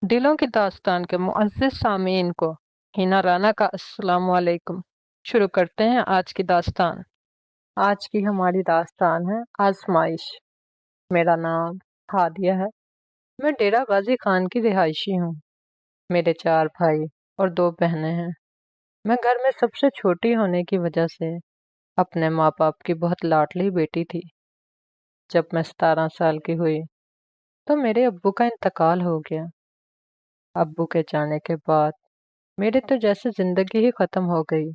दिलों की दास्तान के मुअज़्ज़िज़ सामीन को हिना राना का अस्सलाम वालेकुम। शुरू करते हैं आज की दास्तान। आज की हमारी दास्तान है आज़माइश। मेरा नाम हादिया है। मैं डेरा गाजी खान की रिहायशी हूँ। मेरे 4 भाई और 2 बहनें हैं। मैं घर में सबसे छोटी होने की वजह से अपने माँ बाप की बहुत लाडली बेटी थी। जब मैं 17 साल की हुई तो मेरे अब्बू का इंतकाल हो गया। अब्बू के जाने के बाद मेरी तो जैसे जिंदगी ही खत्म हो गई।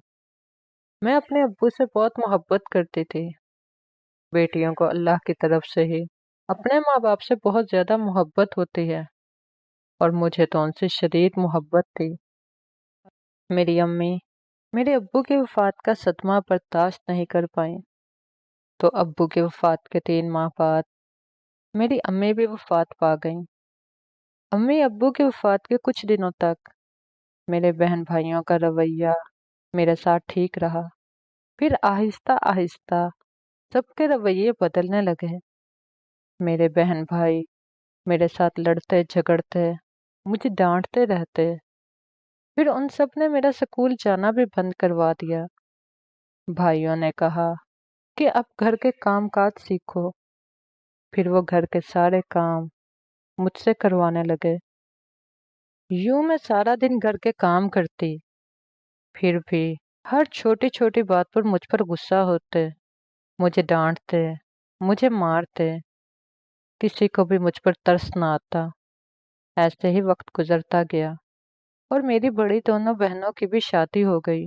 मैं अपने अब्बू से बहुत मोहब्बत करती थी। बेटियों को अल्लाह की तरफ से ही अपने माँ बाप से बहुत ज्यादा मोहब्बत होती है और मुझे तो उनसे शदीद मोहब्बत थी। मेरी अम्मी मेरे अब्बू की वफात का सदमा बर्दाश्त नहीं कर पाई, तो अब्बू की वफात के 3 माह बाद मेरी अम्मी भी वफात पा गईं। अम्मी अब्बू की वफात के कुछ दिनों तक मेरे बहन भाइयों का रवैया मेरे साथ ठीक रहा। फिर आहिस्ता आहिस्ता सबके रवैये बदलने लगे। मेरे बहन भाई मेरे साथ लड़ते झगड़ते, मुझे डांटते रहते। फिर उन सब ने मेरा स्कूल जाना भी बंद करवा दिया। भाइयों ने कहा कि अब घर के काम काज सीखो। फिर वो घर के सारे काम मुझसे करवाने लगे। यूं मैं सारा दिन घर के काम करती, फिर भी हर छोटी छोटी बात पर मुझ पर गुस्सा होते, मुझे डांटते, मुझे मारते। किसी को भी मुझ पर तरस ना आता। ऐसे ही वक्त गुजरता गया और मेरी बड़ी दोनों बहनों की भी शादी हो गई।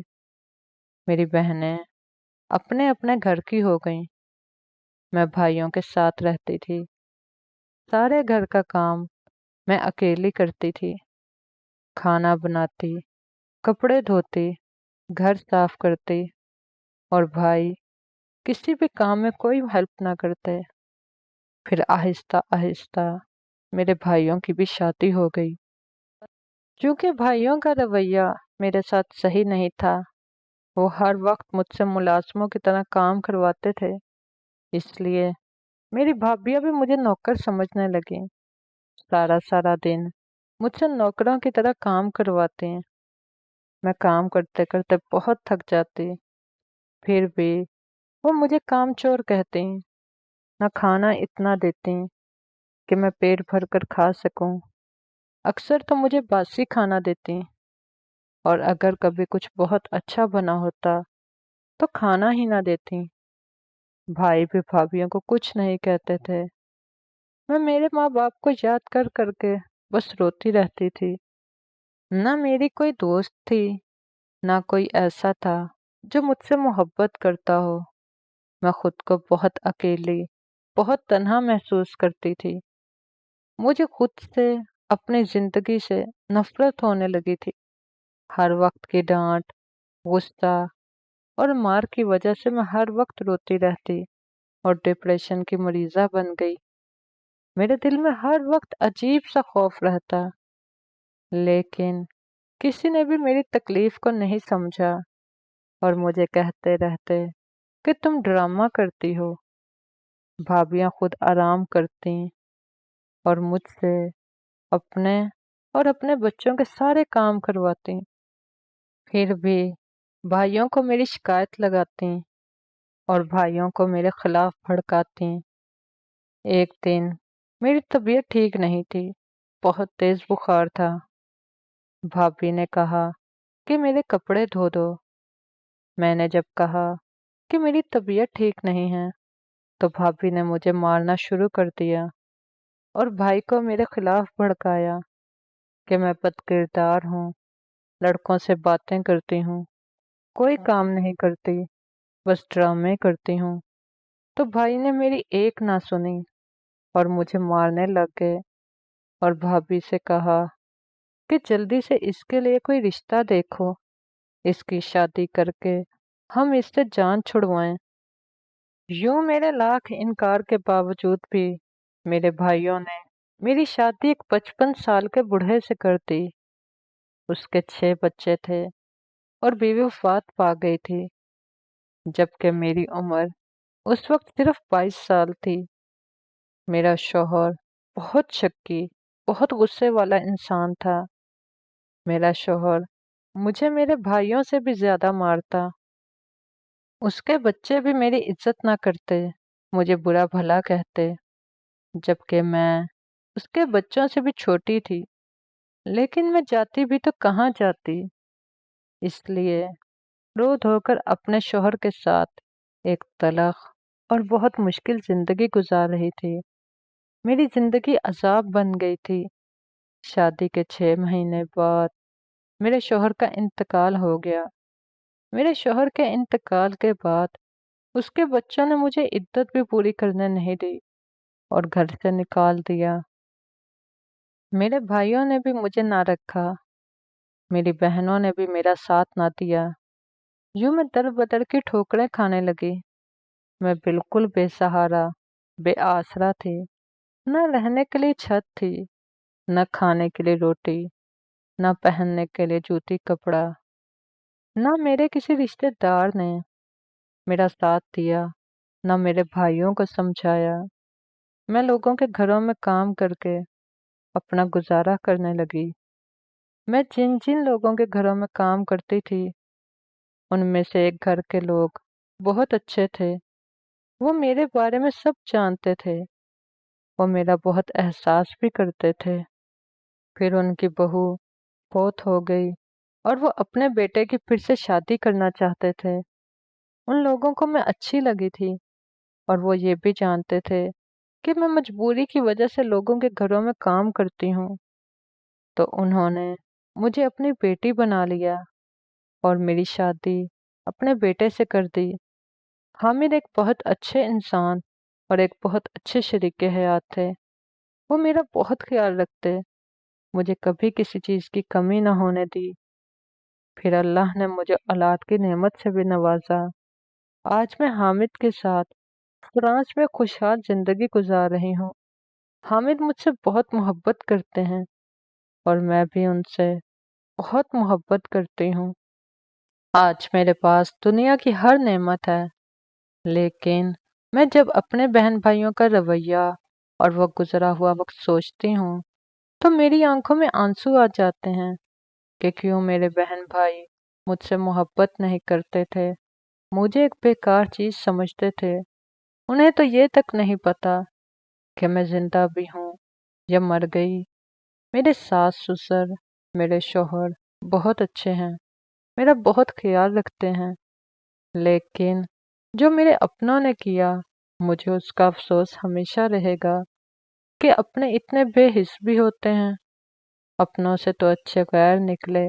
मेरी बहनें अपने अपने घर की हो गईं। मैं भाइयों के साथ रहती थी। सारे घर का काम मैं अकेली करती थी। खाना बनाती, कपड़े धोती, घर साफ करती, और भाई किसी भी काम में कोई हेल्प ना करते। फिर आहिस्ता आहिस्ता मेरे भाइयों की भी शादी हो गई। क्योंकि भाइयों का रवैया मेरे साथ सही नहीं था, वो हर वक्त मुझसे मुलाजमों की तरह काम करवाते थे। इसलिए मेरी भाभियां भी मुझे नौकर समझने लगी। सारा सारा दिन मुझसे नौकरों की तरह काम करवाते हैं। मैं काम करते करते बहुत थक जाती, फिर भी वो मुझे काम चोर कहती। न खाना इतना देती कि मैं पेट भर कर खा सकूं। अक्सर तो मुझे बासी खाना देती, और अगर कभी कुछ बहुत अच्छा बना होता तो खाना ही ना देती। भाई भी भाभीियों को कुछ नहीं कहते थे। मैं मेरे माँ बाप को याद कर करके बस रोती रहती थी। ना मेरी कोई दोस्त थी, ना कोई ऐसा था जो मुझसे मोहब्बत करता हो। मैं खुद को बहुत अकेली, बहुत तन्हा महसूस करती थी। मुझे खुद से, अपनी जिंदगी से नफरत होने लगी थी। हर वक्त की डांट, गुस्सा और मार की वजह से मैं हर वक्त रोती रहती और डिप्रेशन की मरीजा बन गई। मेरे दिल में हर वक्त अजीब सा खौफ रहता, लेकिन किसी ने भी मेरी तकलीफ को नहीं समझा और मुझे कहते रहते कि तुम ड्रामा करती हो। भाभियां खुद आराम करती और मुझसे अपने और अपने बच्चों के सारे काम करवाती। फिर भी भाइयों को मेरी शिकायत लगाती और भाइयों को मेरे खिलाफ भड़काती। एक दिन मेरी तबीयत ठीक नहीं थी, बहुत तेज बुखार था। भाभी ने कहा कि मेरे कपड़े धो दो। मैंने जब कहा कि मेरी तबीयत ठीक नहीं है, तो भाभी ने मुझे मारना शुरू कर दिया और भाई को मेरे खिलाफ भड़काया कि मैं बदकिरदार हूँ, लड़कों से बातें करती हूँ, कोई काम नहीं करती, बस ड्रामे करती हूँ। तो भाई ने मेरी एक ना सुनी और मुझे मारने लग गए और भाभी से कहा कि जल्दी से इसके लिए कोई रिश्ता देखो, इसकी शादी करके हम इससे जान छुड़वाएं। यूं मेरे लाख इनकार के बावजूद भी मेरे भाइयों ने मेरी शादी एक 55 साल के बूढ़े से कर दी। उसके 6 बच्चे थे और बीवी वफात पा गई थी, जबकि मेरी उम्र उस वक्त सिर्फ 22 साल थी। मेरा शौहर बहुत शक्की بہت غصے والا انسان تھا۔ میرا شوہر مجھے میرے بھائیوں سے بھی زیادہ مارتا۔ اس کے بچے بھی میری عزت نہ کرتے، مجھے برا بھلا کہتے، جبکہ میں اس کے بچوں سے بھی چھوٹی تھی، لیکن میں جاتی بھی تو کہاں جاتی۔ اس لیے رو دھو کر اپنے شوہر کے ساتھ ایک تلخ اور بہت مشکل زندگی گزار رہی تھی۔ میری زندگی عذاب بن گئی تھی۔ شادی کے 6 مہینے بعد میرے شوہر کا انتقال ہو گیا۔ میرے شوہر کے انتقال کے بعد اس کے بچوں نے مجھے عدت بھی پوری کرنے نہیں دی اور گھر سے نکال دیا۔ میرے بھائیوں نے بھی مجھے نہ رکھا، میری بہنوں نے بھی میرا ساتھ نہ دیا۔ یوں میں در بدر کی ٹھوکریں کھانے لگی۔ میں بالکل بے سہارا، بے آسرا تھی۔ نہ رہنے کے لیے چھت تھی، نہ کھانے کے لیے روٹی، نہ پہننے کے لیے جوتی کپڑا۔ نہ میرے کسی رشتے دار نے میرا ساتھ دیا، نہ میرے بھائیوں کو سمجھایا۔ میں لوگوں کے گھروں میں کام کر کے اپنا گزارا کرنے لگی۔ میں جن جن لوگوں کے گھروں میں کام کرتی تھی، ان میں سے ایک گھر کے لوگ بہت اچھے تھے۔ وہ میرے بارے میں سب جانتے تھے، وہ میرا بہت احساس بھی کرتے تھے۔ پھر ان کی بہو فوت ہو گئی اور وہ اپنے بیٹے کی پھر سے شادی کرنا چاہتے تھے۔ ان لوگوں کو میں اچھی لگی تھی اور وہ یہ بھی جانتے تھے کہ میں مجبوری کی وجہ سے لوگوں کے گھروں میں کام کرتی ہوں، تو انہوں نے مجھے اپنی بیٹی بنا لیا اور میری شادی اپنے بیٹے سے کر دی۔ حامد ایک بہت اچھے انسان اور ایک بہت اچھے شریک حیات تھے۔ وہ میرا بہت خیال رکھتے، مجھے کبھی کسی چیز کی کمی نہ ہونے دی۔ پھر اللہ نے مجھے اولاد کی نعمت سے بھی نوازا۔ آج میں حامد کے ساتھ فرانس میں خوشحال زندگی گزار رہی ہوں۔ حامد مجھ سے بہت محبت کرتے ہیں اور میں بھی ان سے بہت محبت کرتی ہوں۔ آج میرے پاس دنیا کی ہر نعمت ہے، لیکن میں جب اپنے بہن بھائیوں کا رویہ اور وہ گزرا ہوا وقت سوچتی ہوں تو میری آنکھوں میں آنسو آ جاتے ہیں کہ کیوں میرے بہن بھائی مجھ سے محبت نہیں کرتے تھے، مجھے ایک بیکار چیز سمجھتے تھے۔ انہیں تو یہ تک نہیں پتا کہ میں زندہ بھی ہوں یا مر گئی۔ میرے ساس سسر، میرے شوہر بہت اچھے ہیں، میرا بہت خیال رکھتے ہیں، لیکن جو میرے اپنوں نے کیا مجھے اس کا افسوس ہمیشہ رہے گا کہ اپنے اتنے بے حس بھی ہوتے ہیں۔ اپنوں سے تو اچھے غیر نکلے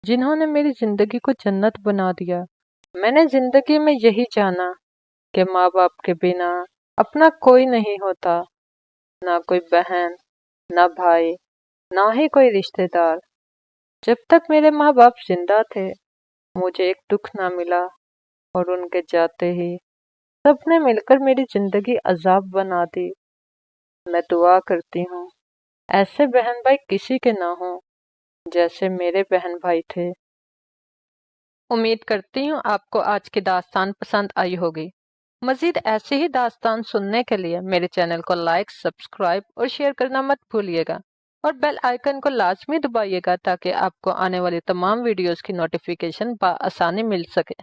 جنہوں نے میری زندگی کو جنت بنا دیا۔ میں نے زندگی میں یہی جانا کہ ماں باپ کے بنا اپنا کوئی نہیں ہوتا، نہ کوئی بہن، نہ بھائی، نہ ہی کوئی رشتہ دار۔ جب تک میرے ماں باپ زندہ تھے مجھے ایک دکھ نہ ملا، اور ان کے جاتے ہی سب نے مل کر میری زندگی عذاب بنا دی۔ میں دعا کرتی ہوں ایسے بہن بھائی کسی کے نہ ہوں جیسے میرے بہن بھائی تھے۔ امید کرتی ہوں آپ کو آج کی داستان پسند آئی ہوگی۔ مزید ایسے ہی داستان سننے کے لیے میرے چینل کو لائک، سبسکرائب اور شیئر کرنا مت بھولیے گا، اور بیل آئیکن کو لازمی دبائیے گا تاکہ آپ کو آنے والی تمام ویڈیوز کی نوٹیفیکیشن بآسانی مل سکے۔